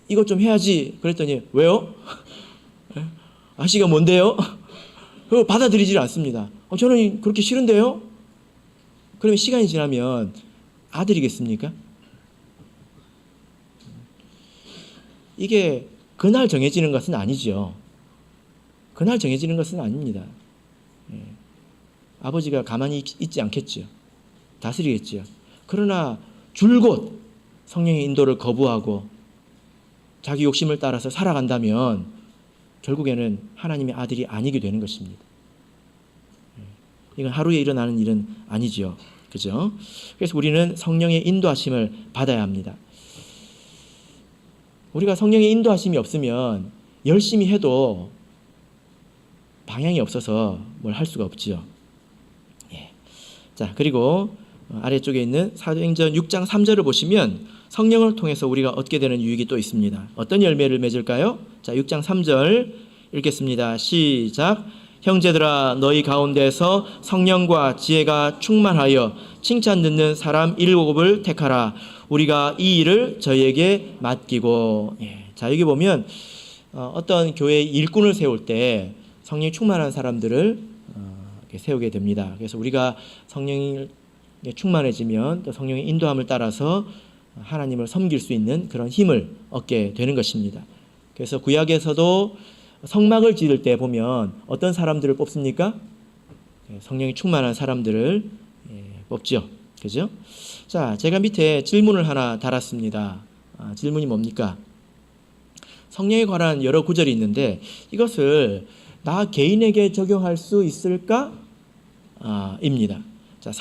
이것 좀 해야지 그랬더니 왜요? 아저씨가 뭔데요? 받아들이질 않습니다. 저는 그렇게 싫은데요? 그러면 시간이 지나면 아들이겠습니까? 이게 그날 정해지는 것은 아니죠. 그날 정해지는 것은 아닙니다. 아버지가 가만히 있지 않겠죠. 다스리겠죠. 그러나 줄곧 성령의 인도를 거부하고 자기 욕심을 따라서 살아간다면 결국에는 하나님의 아들이 아니게 되는 것입니다. 이건 하루에 일어나는 일은 아니지요. 그죠? 그래서 우리는 성령의 인도하심을 받아야 합니다. 우리가 성령의 인도하심이 없으면 열심히 해도 방향이 없어서 뭘 할 수가 없지요. 자, 그리고 아래쪽에 있는 사도행전 6장 3절을 보시면 성령을 통해서 우리가 얻게 되는 유익이 또 있습니다. 어떤 열매를 맺을까요? 자, 6장 3절 읽겠습니다. 시작. 형제들아 너희 가운데서 성령과 지혜가 충만하여 칭찬 듣는 사람 7을 택하라. 우리가 이 일을 저희에게 맡기고. 자, 여기 보면 어떤 교회 일꾼을 세울 때 성령이 충만한 사람들을 세우게 됩니다. 그래서 우리가 성령이 충만해지면 또 성령의 인도함을 따라서 하나님을 섬길 수 있는 그런 힘을 얻게 되는 것입니다. 그래서 구약에서도 성막을 지을 때 보면 어떤 사람들을 뽑습니까? 성령이 충만한 사람들을 뽑죠. 그죠? 자, 제가 밑에 질문을 하나 달았습니다. 질문이 뭡니까? 성령에 관한 여러 구절이 있는데 이것을 나 개인에게 적용할 수 있을까? 입니다. 자,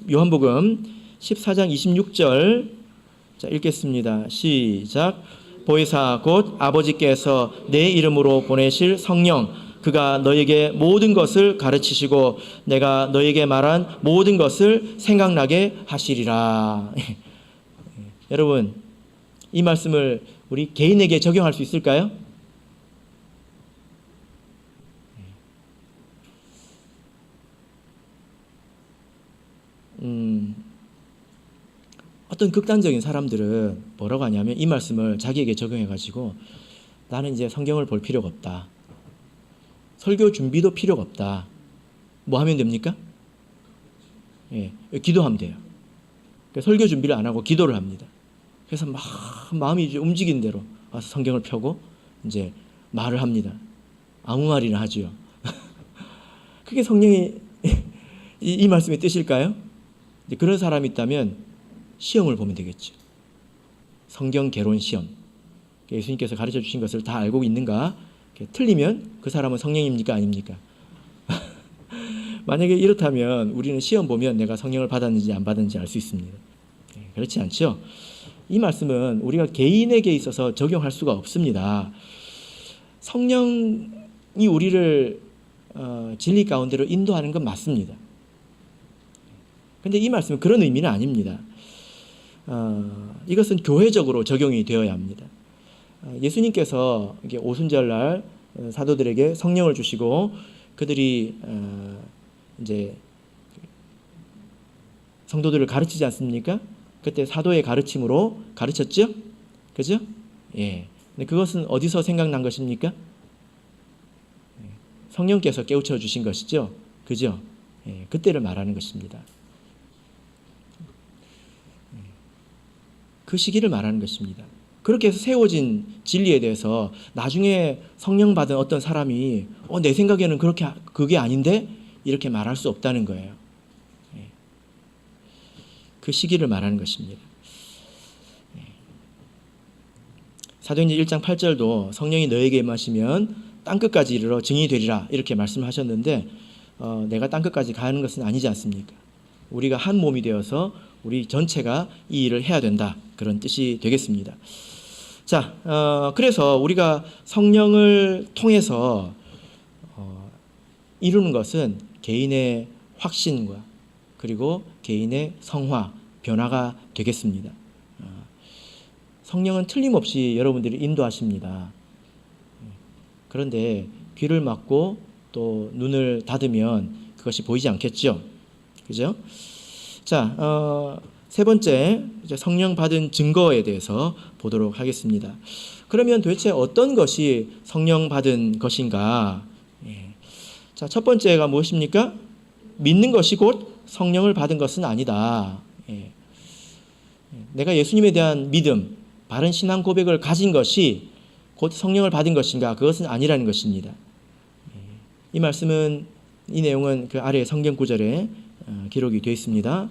요한복음 14장 26절 자, 읽겠습니다. 시작. 보혜사 곧 아버지께서 내 이름으로 보내실 성령 그가 너에게 모든 것을 가르치시고 내가 너에게 말한 모든 것을 생각나게 하시리라. 여러분, 이 말씀을 우리 개인에게 적용할 수 있을까요? 어떤 극단적인 사람들은 뭐라고 하냐면 이 말씀을 자기에게 적용해가지고 나는 이제 성경을 볼 필요가 없다. 설교 준비도 필요가 없다. 뭐 하면 됩니까? 기도하면 돼요. 설교 준비를 안 하고 기도를 합니다. 그래서 막 마음이 이제 움직이는 대로 와서 성경을 펴고 이제 말을 합니다. 아무 말이나 하지요. 그게 성령의 이 말씀의 뜻일까요? 이제 그런 사람이 있다면 시험을 보면 되겠죠. 성경 개론 시험. 예수님께서 가르쳐 주신 것을 다 알고 있는가? 틀리면 그 사람은 성령입니까? 아닙니까? 만약에 이렇다면 우리는 시험 보면 내가 성령을 받았는지 안 받았는지 알 수 있습니다. 그렇지 않죠? 이 말씀은 우리가 개인에게 있어서 적용할 수가 없습니다. 성령이 우리를 진리 가운데로 인도하는 건 맞습니다. 그런데 이 말씀은 그런 의미는 아닙니다. 이것은 교회적으로 적용이 되어야 합니다. 예수님께서 오순절날 사도들에게 성령을 주시고 그들이 이제 성도들을 가르치지 않습니까? 그때 사도의 가르침으로 가르쳤죠? 그죠? 예. 근데 그것은 어디서 생각난 것입니까? 성령께서 깨우쳐 주신 것이죠? 그죠? 예. 그때를 말하는 것입니다. 그 시기를 말하는 것입니다. 그렇게 해서 세워진 진리에 대해서 나중에 성령 받은 어떤 사람이 내 생각에는 그게 아닌데 이렇게 말할 수 없다는 거예요. 그 시기를 말하는 것입니다. 사도행전 1장 8절도 성령이 너에게 임하시면 땅끝까지 이르러 증인이 되리라 이렇게 말씀하셨는데 내가 땅 끝까지 가는 것은 아니지 않습니까? 우리가 한 몸이 되어서 우리 전체가 이 일을 해야 된다. 그런 뜻이 되겠습니다. 자, 그래서 우리가 성령을 통해서 이루는 것은 개인의 확신과 그리고 개인의 성화, 변화가 되겠습니다. 성령은 틀림없이 여러분들이 인도하십니다. 그런데 귀를 막고 또 눈을 닫으면 그것이 보이지 않겠죠. 그죠? 자, 세 번째, 이제 성령 받은 증거에 대해서 보도록 하겠습니다. 그러면 도대체 어떤 것이 성령 받은 것인가? 자, 첫 번째가 무엇입니까? 믿는 것이 곧 성령을 받은 것은 아니다. 내가 예수님에 대한 믿음, 바른 신앙 고백을 가진 것이 곧 성령을 받은 것인가? 그것은 아니라는 것입니다. 이 말씀은, 이 내용은 그 아래 성경 구절에 기록이 되어 있습니다.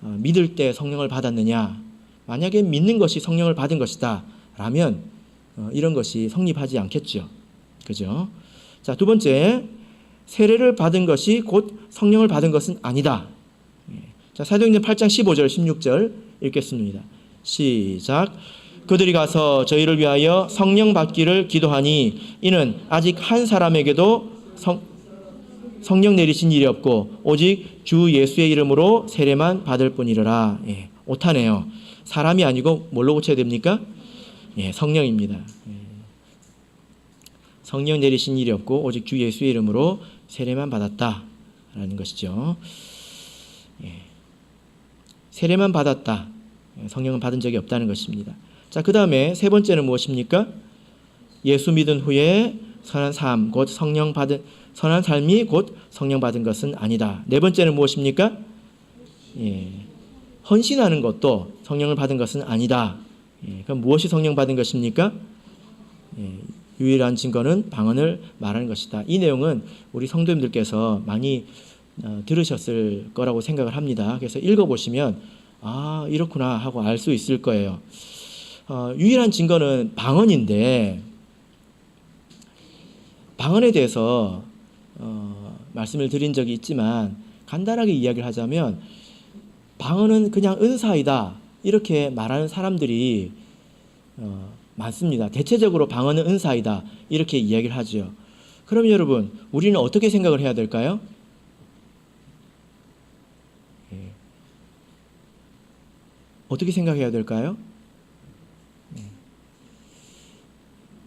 믿을 때 성령을 받았느냐? 만약에 믿는 것이 성령을 받은 것이다 라면 이런 것이 성립하지 않겠죠. 그죠? 자, 두 번째, 세례를 받은 것이 곧 성령을 받은 것은 아니다. 자, 사도행전 8장 15절 16절 읽겠습니다. 시작. 그들이 가서 저희를 위하여 성령 받기를 기도하니 이는 아직 한 사람에게도 성령 내리신 일이 없고 오직 주 예수의 이름으로 세례만 받을 뿐이라. 오타네요. 사람이 아니고 뭘로 고쳐야 됩니까? 성령입니다. 성령 내리신 일이 없고 오직 주 예수의 이름으로 세례만 받았다라는 것이죠. 세례만 받았다. 성령은 받은 적이 없다는 것입니다. 자, 그 다음에 세 번째는 무엇입니까? 예수 믿은 후에 선한 삶, 곧 성령 받은 선한 삶이 곧 성령 받은 것은 아니다. 네 번째는 무엇입니까? 헌신하는 것도 성령을 받은 것은 아니다. 그럼 무엇이 성령 받은 것입니까? 유일한 증거는 방언을 말하는 것이다. 이 내용은 우리 성도님들께서 많이 들으셨을 거라고 생각을 합니다. 그래서 읽어보시면 아, 이렇구나 하고 알 수 있을 거예요. 유일한 증거는 방언인데 방언에 대해서 말씀을 드린 적이 있지만 간단하게 이야기를 하자면 방언은 그냥 은사이다 이렇게 말하는 사람들이 많습니다. 대체적으로 방언은 은사이다 이렇게 이야기를 하죠. 그럼 여러분 우리는 어떻게 생각을 해야 될까요? 어떻게 생각해야 될까요?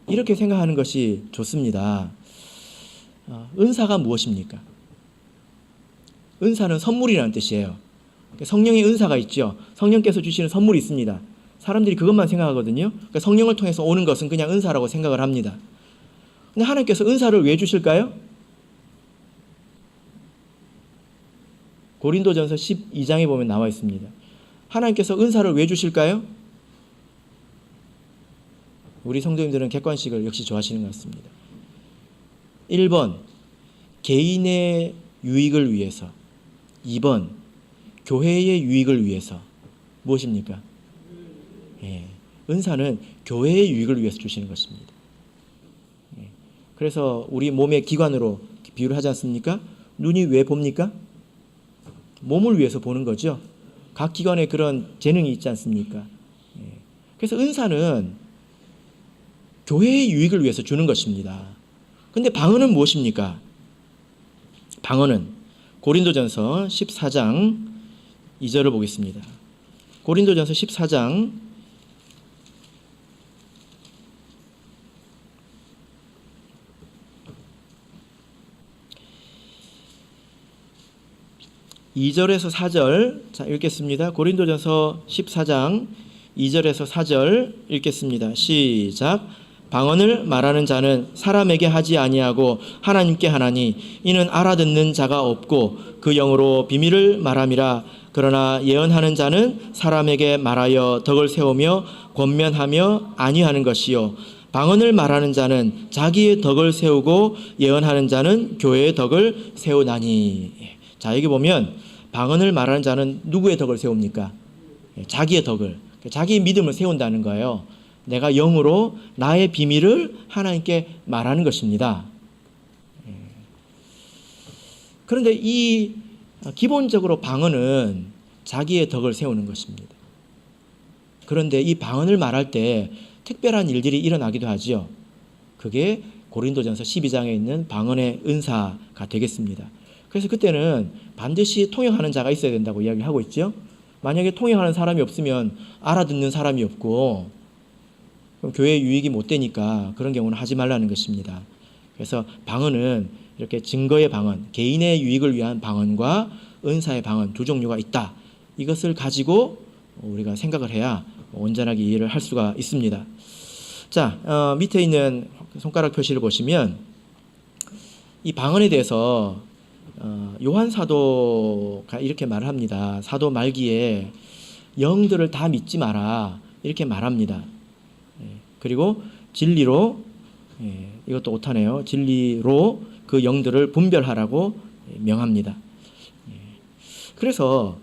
이렇게 생각하는 것이 좋습니다. 은사가 무엇입니까? 은사는 선물이라는 뜻이에요. 성령의 은사가 있죠. 성령께서 주시는 선물이 있습니다. 사람들이 그것만 생각하거든요. 그러니까 성령을 통해서 오는 것은 그냥 은사라고 생각을 합니다. 근데 하나님께서 은사를 왜 주실까요? 고린도전서 12장에 보면 나와 있습니다. 하나님께서 은사를 왜 주실까요? 우리 성도님들은 객관식을 역시 좋아하시는 것 같습니다. 1번, 개인의 유익을 위해서. 2번, 교회의 유익을 위해서. 무엇입니까? 은사는 교회의 유익을 위해서 주시는 것입니다. 그래서 우리 몸의 기관으로 비유를 하지 않습니까? 눈이 왜 봅니까? 몸을 위해서 보는 거죠. 각 기관에 그런 재능이 있지 않습니까? 그래서 은사는 교회의 유익을 위해서 주는 것입니다. 근데 방언은 무엇입니까? 방언은 고린도전서 14장 2절을 보겠습니다. 고린도전서 14장 2절에서 4절 자 읽겠습니다. 고린도전서 14장 2절에서 4절 읽겠습니다. 시작. 방언을 말하는 자는 사람에게 하지 아니하고 하나님께 하나니 이는 알아듣는 자가 없고 그 영으로 비밀을 말함이라. 그러나 예언하는 자는 사람에게 말하여 덕을 세우며 권면하며 안위하는 것이요 방언을 말하는 자는 자기의 덕을 세우고 예언하는 자는 교회의 덕을 세우나니. 자, 여기 보면 방언을 말하는 자는 누구의 덕을 세웁니까? 자기의 덕을, 자기의 믿음을 세운다는 거예요. 내가 영으로 나의 비밀을 하나님께 말하는 것입니다. 그런데 이 기본적으로 방언은 자기의 덕을 세우는 것입니다. 그런데 이 방언을 말할 때 특별한 일들이 일어나기도 하죠. 그게 고린도전서 12장에 있는 방언의 은사가 되겠습니다. 그래서 그때는 반드시 통역하는 자가 있어야 된다고 이야기하고 있죠. 만약에 통역하는 사람이 없으면 알아듣는 사람이 없고 그럼 교회에 유익이 못 되니까 그런 경우는 하지 말라는 것입니다. 그래서 방언은 이렇게 증거의 방언, 개인의 유익을 위한 방언과 은사의 방언 두 종류가 있다. 이것을 가지고 우리가 생각을 해야 온전하게 이해를 할 수가 있습니다. 자, 밑에 있는 손가락 표시를 보시면 이 방언에 대해서 요한 사도가 이렇게 말을 합니다. 사도 말기에 영들을 다 믿지 마라 이렇게 말합니다. 그리고 진리로, 이것도 오타네요. 진리로 그 영들을 분별하라고 명합니다. 그래서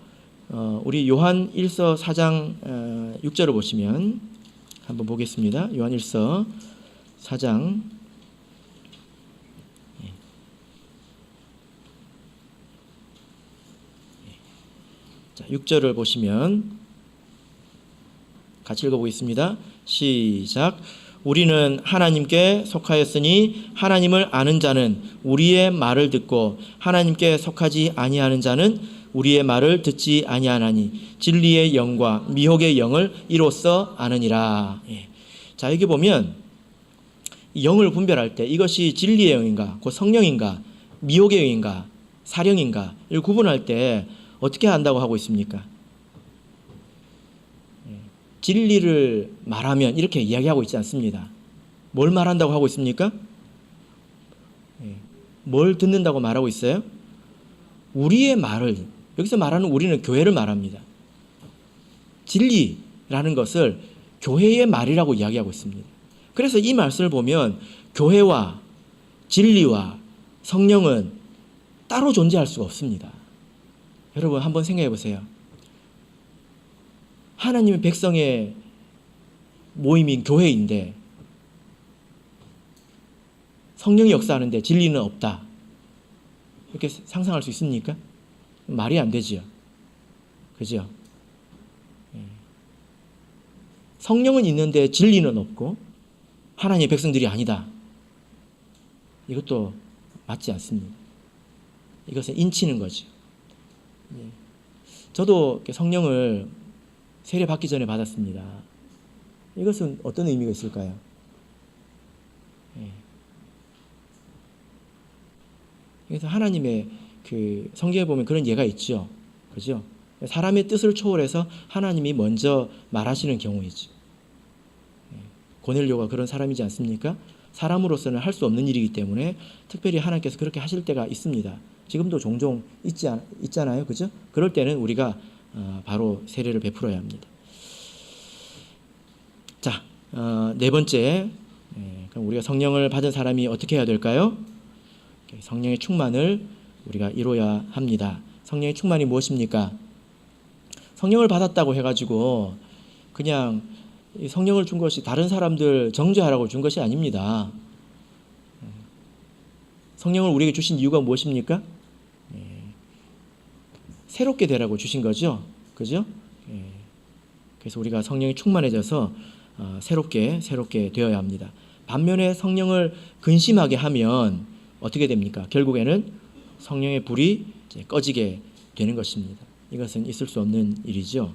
우리 요한 1서 4장 6절을 보시면 한번 보겠습니다. 요한 1서 4장 6절을 보시면 같이 읽어보겠습니다. 시작. 우리는 하나님께 속하였으니 하나님을 아는 자는 우리의 말을 듣고 하나님께 속하지 아니하는 자는 우리의 말을 듣지 아니하나니 진리의 영과 미혹의 영을 이로써 아느니라. 자, 여기 보면 영을 분별할 때 이것이 진리의 영인가, 곧 성령인가, 미혹의 영인가, 사령인가 이를 구분할 때 어떻게 한다고 하고 있습니까? 진리를 말하면 이렇게 이야기하고 있지 않습니다. 뭘 말한다고 하고 있습니까? 뭘 듣는다고 말하고 있어요? 우리의 말을, 여기서 말하는 우리는 교회를 말합니다. 진리라는 것을 교회의 말이라고 이야기하고 있습니다. 그래서 이 말씀을 보면 교회와 진리와 성령은 따로 존재할 수가 없습니다. 여러분 한번 생각해 보세요. 하나님의 백성의 모임인 교회인데 성령이 역사하는데 진리는 없다. 이렇게 상상할 수 있습니까? 말이 안 되지요. 그죠? 성령은 있는데 진리는 없고 하나님의 백성들이 아니다. 이것도 맞지 않습니다. 이것은 인치는 거죠. 저도 성령을 세례 받기 전에 받았습니다. 이것은 어떤 의미가 있을까요? 그래서 하나님의 그 성경에 보면 그런 예가 있죠. 그죠? 사람의 뜻을 초월해서 하나님이 먼저 말하시는 경우이죠. 고넬료가 그런 사람이지 않습니까? 사람으로서는 할 수 없는 일이기 때문에 특별히 하나님께서 그렇게 하실 때가 있습니다. 지금도 종종 있잖아요. 그죠? 그럴 때는 우리가 바로 세례를 베풀어야 합니다. 자, 네 번째, 그럼 우리가 성령을 받은 사람이 어떻게 해야 될까요? 성령의 충만을 우리가 이루어야 합니다. 성령의 충만이 무엇입니까? 성령을 받았다고 해가지고 그냥 성령을 준 것이 다른 사람들 정죄하라고 준 것이 아닙니다. 성령을 우리에게 주신 이유가 무엇입니까? 새롭게 되라고 주신 거죠. 그죠? 그래서 우리가 성령이 충만해져서 새롭게 되어야 합니다. 반면에 성령을 근심하게 하면 어떻게 됩니까? 결국에는 성령의 불이 이제 꺼지게 되는 것입니다. 이것은 있을 수 없는 일이죠.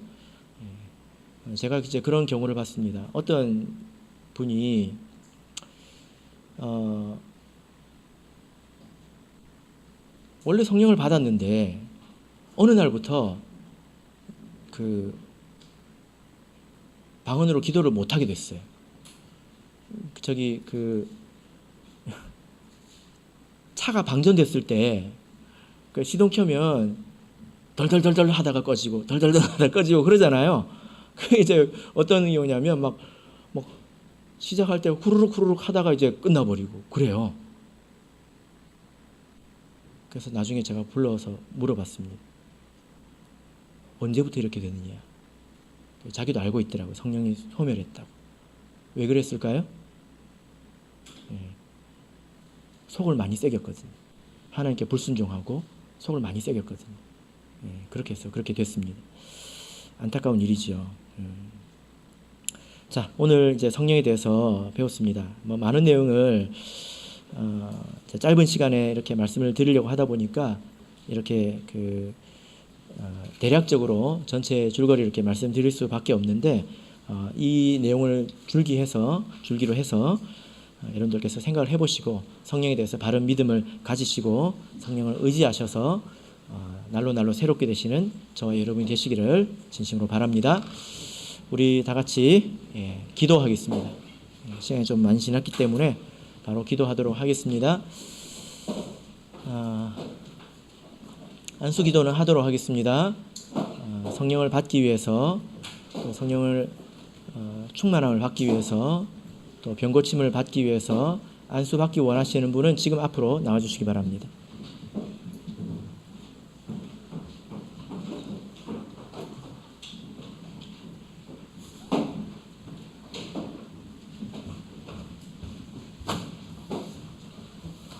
제가 이제 그런 경우를 봤습니다. 어떤 분이 원래 성령을 받았는데 어느 날부터 그 방언으로 기도를 못 하게 됐어요. 차가 방전됐을 때 그 시동 켜면 덜덜덜덜 하다가 꺼지고 덜덜덜 하다가 꺼지고 그러잖아요. 그게 이제 어떤 경우냐면 막 시작할 때 후루룩 하다가 이제 끝나버리고 그래요. 그래서 나중에 제가 불러서 물어봤습니다. 언제부터 이렇게 되느냐. 자기도 알고 있더라고요. 성령이 소멸했다고. 왜 그랬을까요? 속을 많이 새겼거든요. 하나님께 불순종하고 속을 많이 새겼거든요. 그렇게 해서 그렇게 됐습니다. 안타까운 일이지요. 자, 오늘 이제 성령에 대해서 배웠습니다. 뭐 많은 내용을 짧은 시간에 이렇게 말씀을 드리려고 하다 보니까 이렇게 대략적으로 전체 줄거리 이렇게 말씀드릴 수밖에 없는데, 이 내용을 줄기로 해서 여러분들께서 생각을 해보시고 성령에 대해서 바른 믿음을 가지시고 성령을 의지하셔서 날로 새롭게 되시는 저와 여러분이 되시기를 진심으로 바랍니다. 우리 다 같이 기도하겠습니다. 시간이 좀 많이 지났기 때문에 바로 기도하도록 하겠습니다. 안수 기도는 하도록 하겠습니다. 성령을 받기 위해서, 또 성령을 충만함을 받기 위해서, 또 병고침을 받기 위해서 안수 받기 원하시는 분은 지금 앞으로 나와주시기 바랍니다.